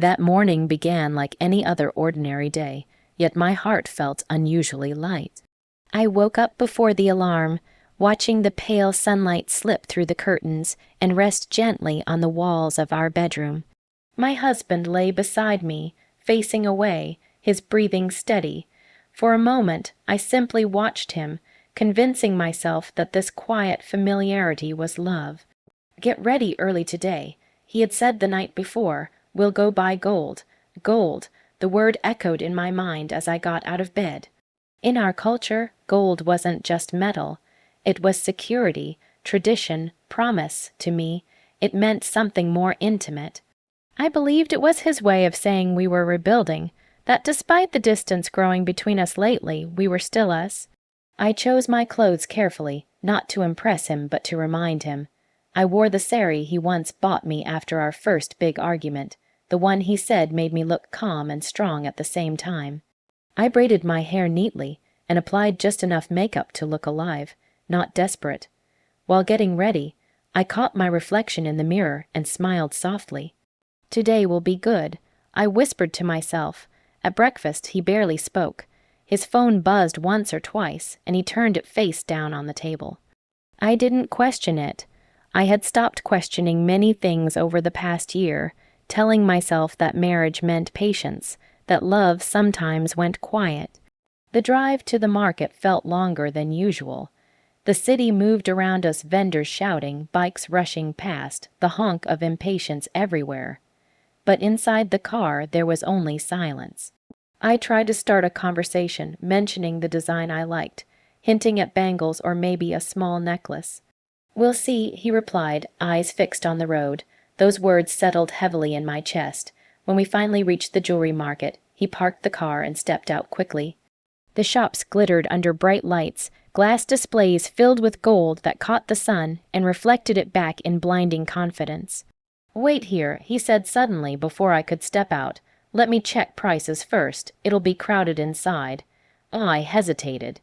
That morning began like any other ordinary day, yet my heart felt unusually light. I woke up before the alarm, watching the pale sunlight slip through the curtains and rest gently on the walls of our bedroom. My husband lay beside me, facing away, his breathing steady. For a moment, I simply watched him, convincing myself that this quiet familiarity was love. "Get ready early today," he had said the night before. "We'll go buy gold." Gold, the word echoed in my mind as I got out of bed. In our culture, gold wasn't just metal. It was security, tradition, promise to me. It meant something more intimate. I believed it was his way of saying we were rebuilding, that despite the distance growing between us lately, we were still us. I chose my clothes carefully, not to impress him but to remind him. I wore the sari he once bought me after our first big argument, the one he said made me look calm and strong at the same time. I braided my hair neatly and applied just enough makeup to look alive, not desperate. While getting ready, I caught my reflection in the mirror and smiled softly. "Today will be good," I whispered to myself. At breakfast, he barely spoke. His phone buzzed once or twice, and he turned it face down on the table. I didn't question it. I had stopped questioning many things over the past year, telling myself that marriage meant patience, that love sometimes went quiet. The drive to the market felt longer than usual. The city moved around us, vendors shouting, bikes rushing past, the honk of impatience everywhere. But inside the car there was only silence. I tried to start a conversation, mentioning the design I liked, hinting at bangles or maybe a small necklace. "We'll see," he replied, eyes fixed on the road. Those words settled heavily in my chest. When we finally reached the jewelry market, he parked the car and stepped out quickly. The shops glittered under bright lights, glass displays filled with gold that caught the sun and reflected it back in blinding confidence. "Wait here," he said suddenly before I could step out. "Let me check prices first. It'll be crowded inside." I hesitated.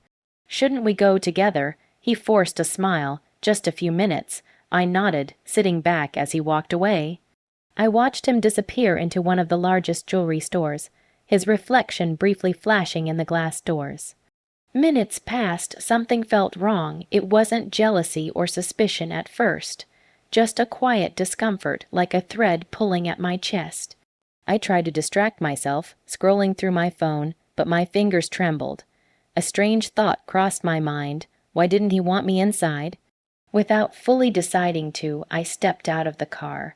"Shouldn't we go together?" He forced a smile. "Just a few minutes." I nodded, sitting back as he walked away. I watched him disappear into one of the largest jewelry stores, his reflection briefly flashing in the glass doors. Minutes passed. Something felt wrong. It wasn't jealousy or suspicion at first. Just a quiet discomfort, like a thread pulling at my chest. I tried to distract myself, scrolling through my phone, but my fingers trembled. A strange thought crossed my mind. Why didn't he want me inside? Without fully deciding to, I stepped out of the car.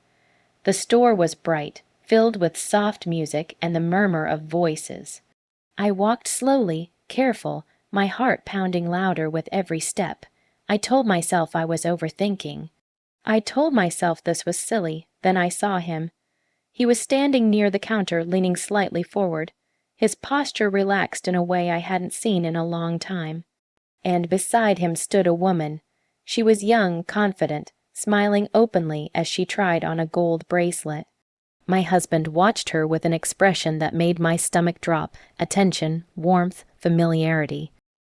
The store was bright, filled with soft music and the murmur of voices. I walked slowly, careful, my heart pounding louder with every step. I told myself I was overthinking. I told myself this was silly. Then I saw him. He was standing near the counter, leaning slightly forward. His posture relaxed in a way I hadn't seen in a long time. And beside him stood a woman. She was young, confident, smiling openly as she tried on a gold bracelet. My husband watched her with an expression that made my stomach drop, attention, warmth, familiarity.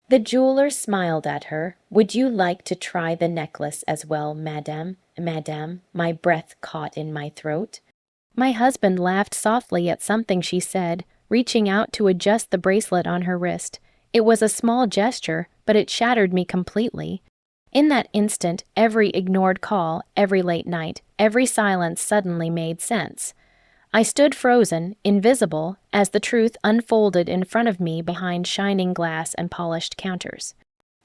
The jeweler smiled at her. "Would you like to try the necklace as well, madame?" "Madame," my breath caught in my throat. My husband laughed softly at something she said, reaching out to adjust the bracelet on her wrist. It was a small gesture, but it shattered me completely. In that instant, every ignored call, every late night, every silence suddenly made sense. I stood frozen, invisible, as the truth unfolded in front of me behind shining glass and polished counters.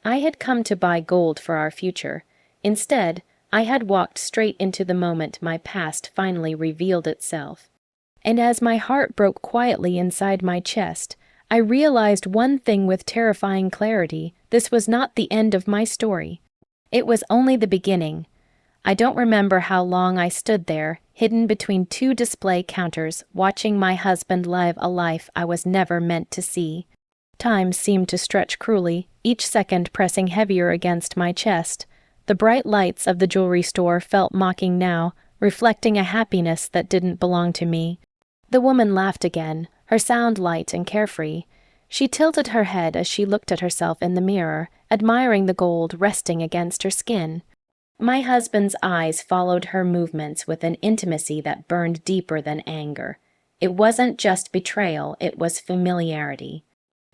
I had come to buy gold for our future. Instead, I had walked straight into the moment my past finally revealed itself. And as my heart broke quietly inside my chest, I realized one thing with terrifying clarity: this was not the end of my story. It was only the beginning. I don't remember how long I stood there, hidden between two display counters, watching my husband live a life I was never meant to see. Time seemed to stretch cruelly, each second pressing heavier against my chest. The bright lights of the jewelry store felt mocking now, reflecting a happiness that didn't belong to me. The woman laughed again, her sound light and carefree. She tilted her head as she looked at herself in the mirror, admiring the gold resting against her skin. My husband's eyes followed her movements with an intimacy that burned deeper than anger. It wasn't just betrayal, it was familiarity.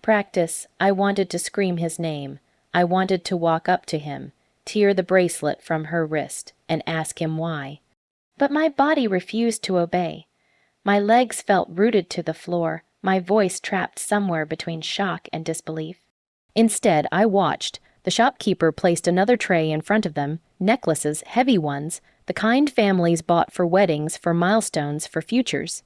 Practice, I wanted to scream his name. I wanted to walk up to him, tear the bracelet from her wrist, and ask him why. But my body refused to obey. My legs felt rooted to the floor, my voice trapped somewhere between shock and disbelief. Instead, I watched. The shopkeeper placed another tray in front of them, necklaces, heavy ones, the kind families bought for weddings, for milestones, for futures.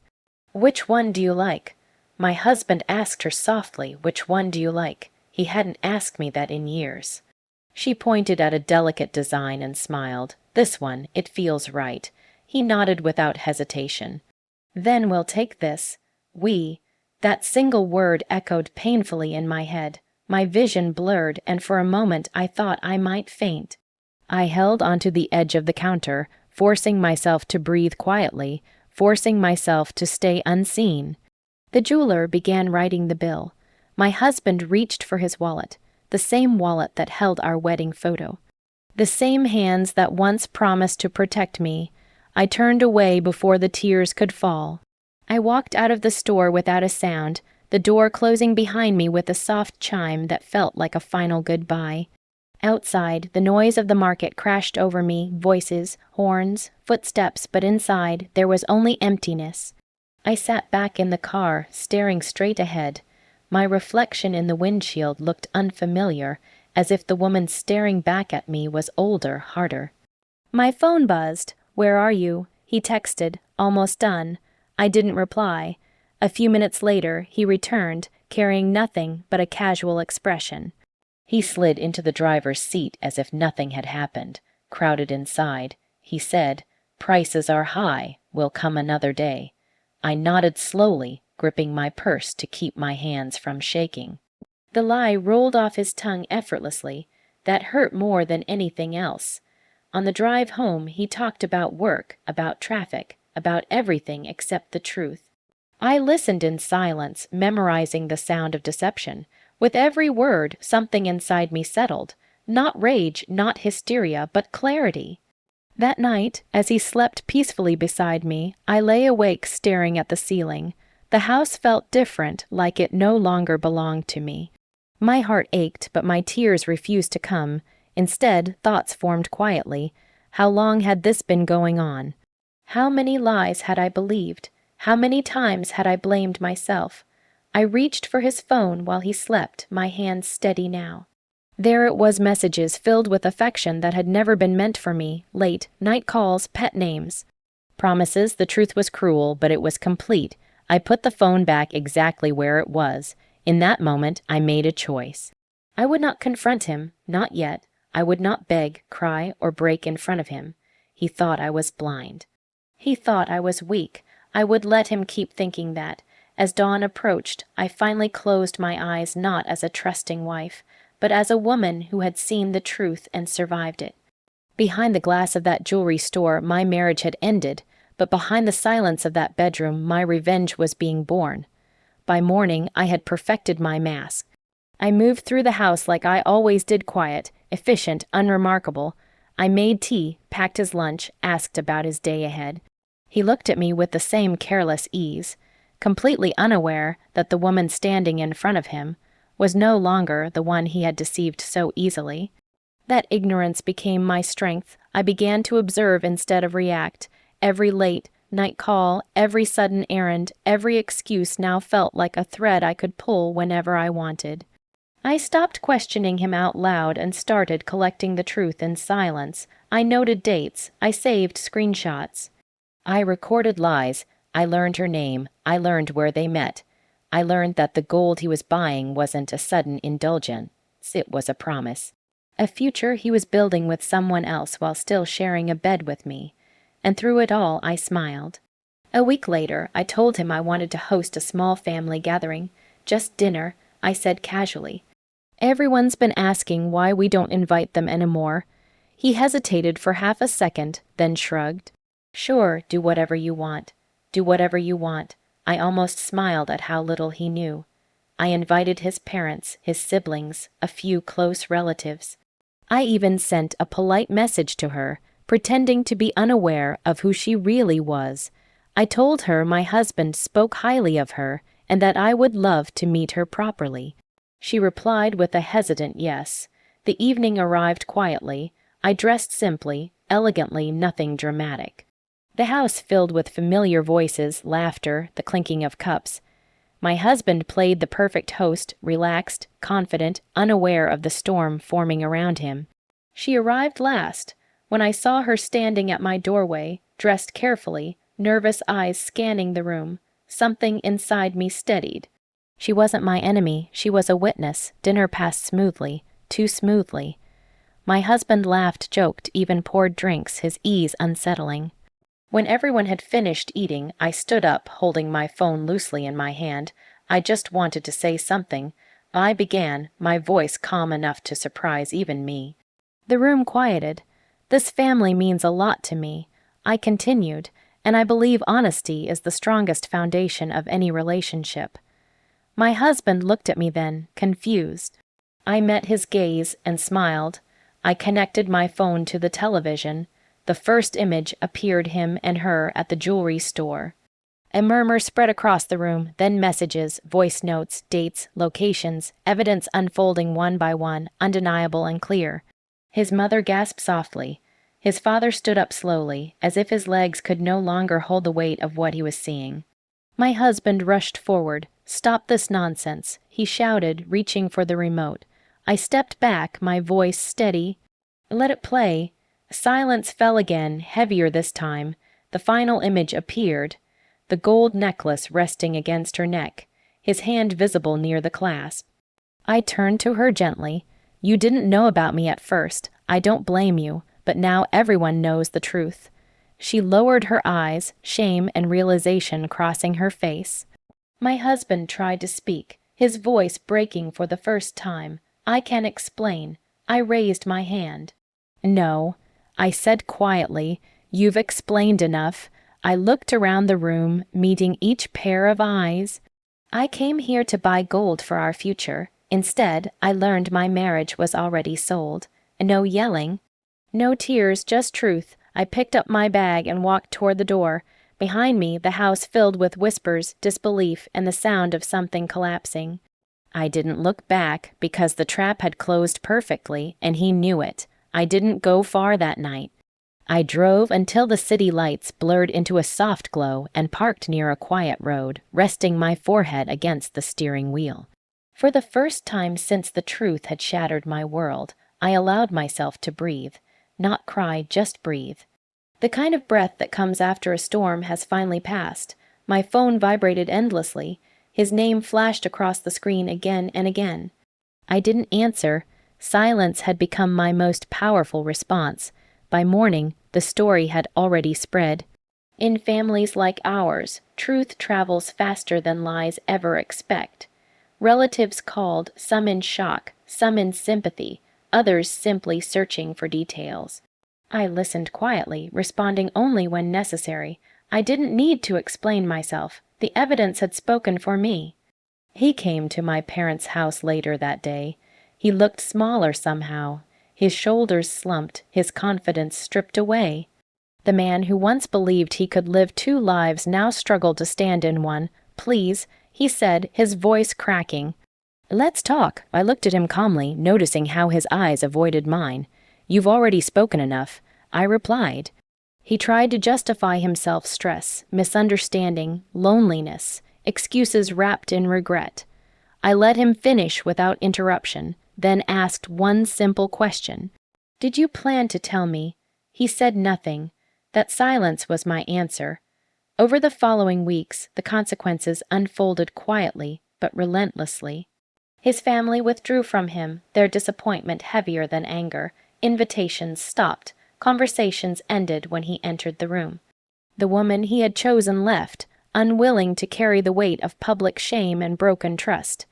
"Which one do you like?" My husband asked her softly, "Which one do you like?" He hadn't asked me that in years. She pointed at a delicate design and smiled. "This one, it feels right." He nodded without hesitation. "Then we'll take this." "We." That single word echoed painfully in my head. My vision blurred, and for a moment I thought I might faint. I held onto the edge of the counter, forcing myself to breathe quietly, forcing myself to stay unseen. The jeweler began writing the bill. My husband reached for his wallet, the same wallet that held our wedding photo. The same hands that once promised to protect me. I turned away before the tears could fall. I walked out of the store without a sound, the door closing behind me with a soft chime that felt like a final goodbye. Outside, the noise of the market crashed over me, voices, horns, footsteps, but inside, there was only emptiness. I sat back in the car, staring straight ahead. My reflection in the windshield looked unfamiliar, as if the woman staring back at me was older, harder. My phone buzzed. "Where are you?" He texted, "Almost done." I didn't reply. A few minutes later, he returned, carrying nothing but a casual expression. He slid into the driver's seat as if nothing had happened. Crowded inside, he said, "Prices are high, will come another day." I nodded slowly, gripping my purse to keep my hands from shaking. The lie rolled off his tongue effortlessly. That hurt more than anything else. On the drive home, he talked about work, about traffic, about everything except the truth. I listened in silence, memorizing the sound of deception. With every word, something inside me settled. Not rage, not hysteria, but clarity. That night, as he slept peacefully beside me, I lay awake staring at the ceiling. The house felt different, like it no longer belonged to me. My heart ached, but my tears refused to come. Instead, thoughts formed quietly. How long had this been going on? How many lies had I believed? How many times had I blamed myself? I reached for his phone while he slept, my hands steady now. There it was, messages filled with affection that had never been meant for me, late, night calls, pet names. Promises, the truth was cruel, but it was complete. I put the phone back exactly where it was. In that moment, I made a choice. I would not confront him, not yet. I would not beg, cry, or break in front of him. He thought I was blind. He thought I was weak. I would let him keep thinking that. As dawn approached, I finally closed my eyes not as a trusting wife, but as a woman who had seen the truth and survived it. Behind the glass of that jewelry store, my marriage had ended, but behind the silence of that bedroom, my revenge was being born. By morning, I had perfected my mask. I moved through the house like I always did, quiet, efficient, unremarkable. I made tea, packed his lunch, asked about his day ahead. He looked at me with the same careless ease, completely unaware that the woman standing in front of him was no longer the one he had deceived so easily. That ignorance became my strength. I began to observe instead of react. Every late night call, every sudden errand, every excuse now felt like a thread I could pull whenever I wanted. I stopped questioning him out loud and started collecting the truth in silence. I noted dates. I saved screenshots. I recorded lies. I learned her name. I learned where they met. I learned that the gold he was buying wasn't a sudden indulgence. It was a promise. A future he was building with someone else while still sharing a bed with me. And through it all, I smiled. A week later, I told him I wanted to host a small family gathering. Just dinner, I said casually. Everyone's been asking why we don't invite them anymore. He hesitated for half a second, then shrugged. Sure, do whatever you want. Do whatever you want. I almost smiled at how little he knew. I invited his parents, his siblings, a few close relatives. I even sent a polite message to her, pretending to be unaware of who she really was. I told her my husband spoke highly of her and that I would love to meet her properly. She replied with a hesitant yes. The evening arrived quietly. I dressed simply, elegantly, nothing dramatic. The house filled with familiar voices, laughter, the clinking of cups. My husband played the perfect host, relaxed, confident, unaware of the storm forming around him. She arrived last. When I saw her standing at my doorway, dressed carefully, nervous eyes scanning the room, something inside me steadied. She wasn't my enemy, she was a witness. Dinner passed smoothly, too smoothly. My husband laughed, joked, even poured drinks, his ease unsettling. When everyone had finished eating, I stood up, holding my phone loosely in my hand. I just wanted to say something. I began, my voice calm enough to surprise even me. The room quieted. This family means a lot to me. I continued, and I believe honesty is the strongest foundation of any relationship. My husband looked at me then, confused. I met his gaze and smiled. I connected my phone to the television. The first image appeared him and her at the jewelry store. A murmur spread across the room, then messages, voice notes, dates, locations, evidence unfolding one by one, undeniable and clear. His mother gasped softly. His father stood up slowly, as if his legs could no longer hold the weight of what he was seeing. My husband rushed forward. "Stop this nonsense," he shouted, reaching for the remote. I stepped back, my voice steady. "Let it play." Silence fell again, heavier this time. The final image appeared, the gold necklace resting against her neck, his hand visible near the clasp. I turned to her gently. "You didn't know about me at first. I don't blame you, but now everyone knows the truth." She lowered her eyes, shame and realization crossing her face. My husband tried to speak, his voice breaking for the first time. "I can explain." I raised my hand. "No," I said quietly, "you've explained enough." I looked around the room, meeting each pair of eyes. "I came here to buy gold for our future. Instead, I learned my marriage was already sold. No yelling. No tears, just truth." I picked up my bag and walked toward the door. Behind me, the house filled with whispers, disbelief, and the sound of something collapsing. I didn't look back because the trap had closed perfectly, and he knew it. I didn't go far that night. I drove until the city lights blurred into a soft glow and parked near a quiet road, resting my forehead against the steering wheel. For the first time since the truth had shattered my world, I allowed myself to breathe. Not cry, just breathe. The kind of breath that comes after a storm has finally passed. My phone vibrated endlessly. His name flashed across the screen again and again. I didn't answer. Silence had become my most powerful response. By morning, the story had already spread. In families like ours, truth travels faster than lies ever expect. Relatives called, some in shock, some in sympathy, others simply searching for details. I listened quietly, responding only when necessary. I didn't need to explain myself. The evidence had spoken for me. He came to my parents' house later that day. He looked smaller somehow. His shoulders slumped, his confidence stripped away. The man who once believed he could live two lives now struggled to stand in one. "Please," he said, his voice cracking. "Let's talk." I looked at him calmly, noticing how his eyes avoided mine. "You've already spoken enough," I replied. He tried to justify himself stress, misunderstanding, loneliness, excuses wrapped in regret. I let him finish without interruption, then asked one simple question. "Did you plan to tell me?" He said nothing. That silence was my answer. Over the following weeks, the consequences unfolded quietly but relentlessly. His family withdrew from him, their disappointment heavier than anger. Invitations stopped. Conversations ended when he entered the room. The woman he had chosen left, unwilling to carry the weight of public shame and broken trust.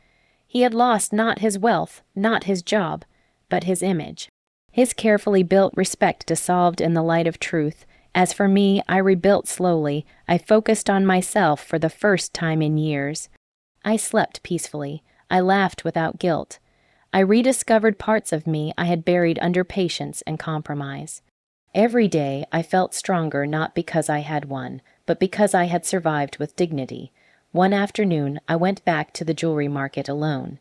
He had lost not his wealth, not his job, but his image. His carefully built respect dissolved in the light of truth. As for me, I rebuilt slowly. I focused on myself for the first time in years. I slept peacefully. I laughed without guilt. I rediscovered parts of me I had buried under patience and compromise. Every day I felt stronger not because I had won, but but because I had survived with dignity. One afternoon, I went back to the jewelry market alone.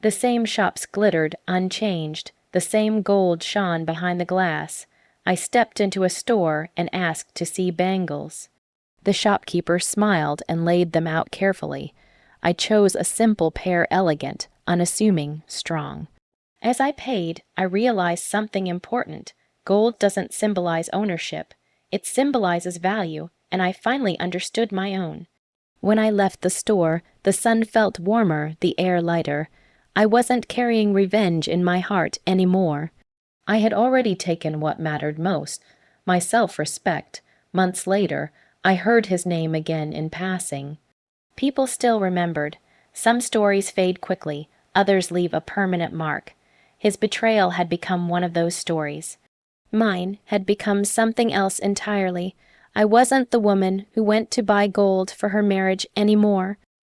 The same shops glittered unchanged, the same gold shone behind the glass. I stepped into a store and asked to see bangles. The shopkeeper smiled and laid them out carefully. I chose a simple pair, elegant, unassuming, strong. As I paid, I realized something important. Gold doesn't symbolize ownership. It symbolizes value, and I finally understood my own. When I left the store, the sun felt warmer, the air lighter. I wasn't carrying revenge in my heart anymore. I had already taken what mattered most, my self-respect. Months later, I heard his name again in passing. People still remembered. Some stories fade quickly, others leave a permanent mark. His betrayal had become one of those stories. Mine had become something else entirely. I wasn't the woman who went to buy gold for her marriage anymore.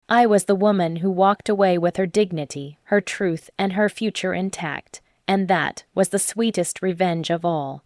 I was the woman who walked away with her dignity, her truth, and her future intact, and that was the sweetest revenge of all.